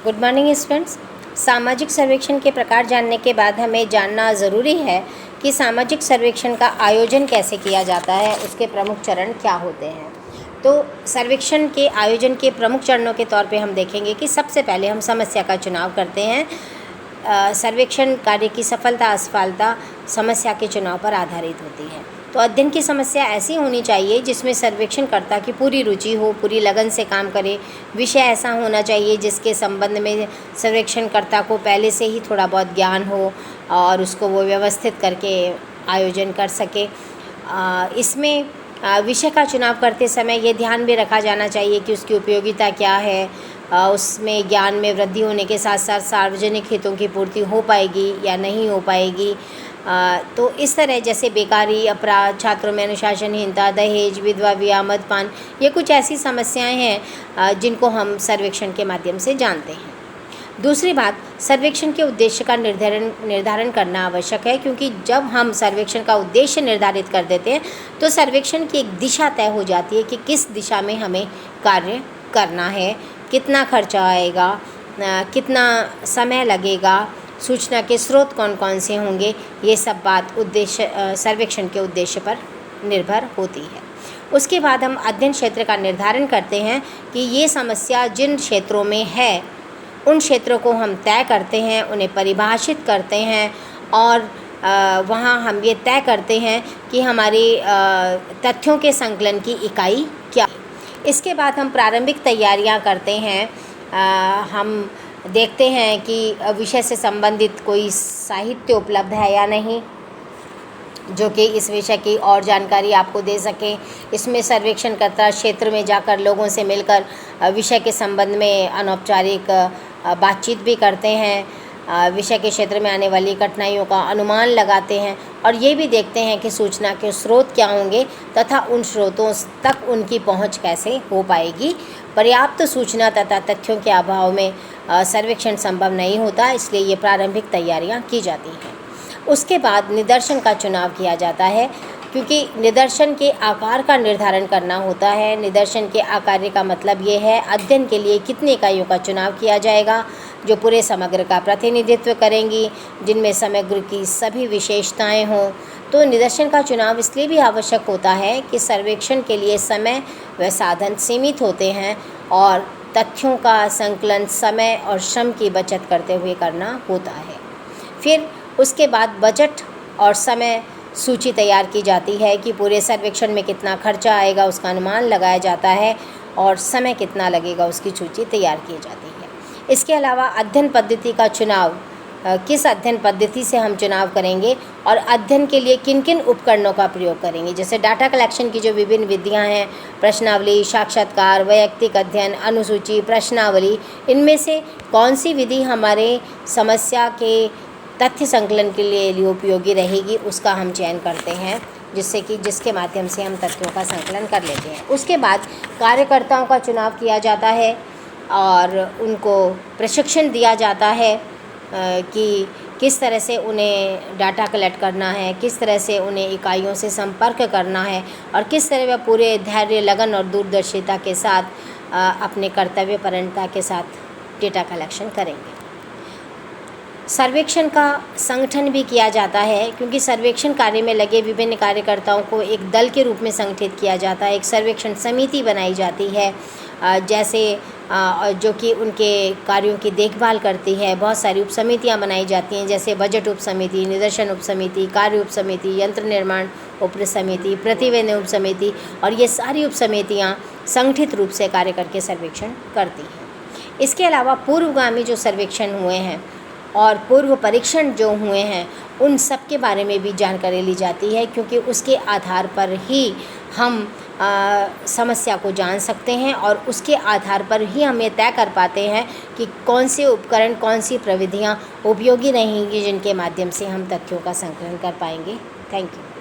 Good morning students. सामाजिक सर्वेक्षण के प्रकार जानने के बाद हमें जानना ज़रूरी है कि सामाजिक सर्वेक्षण का आयोजन कैसे किया जाता है, उसके प्रमुख चरण क्या होते हैं। तो सर्वेक्षण के आयोजन के प्रमुख चरणों के तौर पे हम देखेंगे कि सबसे पहले हम समस्या का चुनाव करते हैं। सर्वेक्षण कार्य की सफलता असफलता समस्या के चुनाव पर आधारित होती है। तो अध्ययन की समस्या ऐसी होनी चाहिए जिसमें सर्वेक्षणकर्ता की पूरी रुचि हो, पूरी लगन से काम करे। विषय ऐसा होना चाहिए जिसके संबंध में सर्वेक्षणकर्ता को पहले से ही थोड़ा बहुत ज्ञान हो और उसको वो व्यवस्थित करके आयोजन कर सके। इसमें विषय का चुनाव करते समय ये ध्यान में रखा जाना चाहिए कि उसकी उपयोगिता क्या है, उसमें ज्ञान में वृद्धि होने के साथ साथ सार्वजनिक हितों की पूर्ति हो पाएगी या नहीं हो पाएगी। तो इस तरह जैसे बेकारी, अपराध, छात्रों में अनुशासनहीनता, दहेज, विधवा विवाह, मद्यपान, ये कुछ ऐसी समस्याएं हैं जिनको हम सर्वेक्षण के माध्यम से जानते हैं। दूसरी बात, सर्वेक्षण के उद्देश्य का निर्धारण करना आवश्यक है, क्योंकि जब हम सर्वेक्षण का उद्देश्य निर्धारित कर देते हैं तो सर्वेक्षण की एक दिशा तय हो जाती है कि किस दिशा में हमें कार्य करना है, कितना खर्चा आएगा, कितना समय लगेगा, सूचना के स्रोत कौन कौन से होंगे। ये सब बात सर्वेक्षण के उद्देश्य पर निर्भर होती है। उसके बाद हम अध्ययन क्षेत्र का निर्धारण करते हैं कि ये समस्या जिन क्षेत्रों में है उन क्षेत्रों को हम तय करते हैं, उन्हें परिभाषित करते हैं और वहाँ हम ये तय करते हैं कि हमारी तथ्यों के संकलन की इकाई क्या। इसके बाद हम प्रारंभिक तैयारियाँ करते हैं। हम देखते हैं कि विषय से संबंधित कोई साहित्य उपलब्ध है या नहीं जो कि इस विषय की और जानकारी आपको दे सके। इसमें सर्वेक्षणकर्ता क्षेत्र में जाकर लोगों से मिलकर विषय के संबंध में अनौपचारिक बातचीत भी करते हैं, विषय के क्षेत्र में आने वाली कठिनाइयों का अनुमान लगाते हैं और ये भी देखते हैं कि सूचना के स्रोत क्या होंगे तथा उन स्रोतों तक उनकी पहुंच कैसे हो पाएगी। पर्याप्त सूचना तथा तथ्यों के अभाव में सर्वेक्षण संभव नहीं होता, इसलिए ये प्रारंभिक तैयारियां की जाती हैं। उसके बाद निदर्शन का चुनाव किया जाता है, क्योंकि निदर्शन के आकार का निर्धारण करना होता है। निदर्शन के आकार का मतलब ये है अध्ययन के लिए कितनी इकाइयों का चुनाव किया जाएगा जो पूरे समग्र का प्रतिनिधित्व करेंगी, जिनमें समग्र की सभी विशेषताएं हों। तो निदर्शन का चुनाव इसलिए भी आवश्यक होता है कि सर्वेक्षण के लिए समय व साधन सीमित होते हैं और तथ्यों का संकलन समय और श्रम की बचत करते हुए करना होता है। फिर उसके बाद बजट और समय सूची तैयार की जाती है कि पूरे सर्वेक्षण में कितना खर्चा आएगा उसका अनुमान लगाया जाता है और समय कितना लगेगा उसकी सूची तैयार की जाती है। इसके अलावा अध्ययन पद्धति का चुनाव, किस अध्ययन पद्धति से हम चुनाव करेंगे और अध्ययन के लिए किन किन उपकरणों का प्रयोग करेंगे। जैसे डाटा कलेक्शन की जो विभिन्न विधियां हैं, प्रश्नावली, साक्षात्कार, वैयक्तिक अध्ययन, अनुसूची, प्रश्नावली, इनमें से कौन सी विधि हमारे समस्या के तथ्य संकलन के लिए उपयोगी रहेगी उसका हम चयन करते हैं, जिसके माध्यम से हम तथ्यों का संकलन कर लेते हैं। उसके बाद कार्यकर्ताओं का चुनाव किया जाता है और उनको प्रशिक्षण दिया जाता है कि किस तरह से उन्हें डाटा कलेक्ट करना है, किस तरह से उन्हें इकाइयों से संपर्क करना है और किस तरह वह पूरे धैर्य, लगन और दूरदर्शिता के साथ अपने कर्तव्यपरायणता के साथ डेटा कलेक्शन करेंगे। सर्वेक्षण का संगठन भी किया जाता है, क्योंकि सर्वेक्षण कार्य में लगे विभिन्न कार्यकर्ताओं को एक दल के रूप में संगठित किया जाता है। एक सर्वेक्षण समिति बनाई जाती है जैसे जो कि उनके कार्यों की देखभाल करती है। बहुत सारी उप समितियाँ बनाई जाती हैं, जैसे बजट उप समिति, निदर्शन उप समिति, कार्य उप समिति, यंत्र निर्माण उप समिति, प्रतिवेदन उप समिति, और ये सारी उप समितियाँ संगठित रूप से कार्य करके सर्वेक्षण करती हैं। इसके अलावा पूर्वगामी जो सर्वेक्षण हुए हैं और पूर्व परीक्षण जो हुए हैं उन सब के बारे में भी जानकारी ली जाती है, क्योंकि उसके आधार पर ही हम समस्या को जान सकते हैं और उसके आधार पर ही हम ये तय कर पाते हैं कि कौन से उपकरण, कौन सी प्रविधियाँ उपयोगी रहेंगी जिनके माध्यम से हम तथ्यों का संकलन कर पाएंगे। Thank you.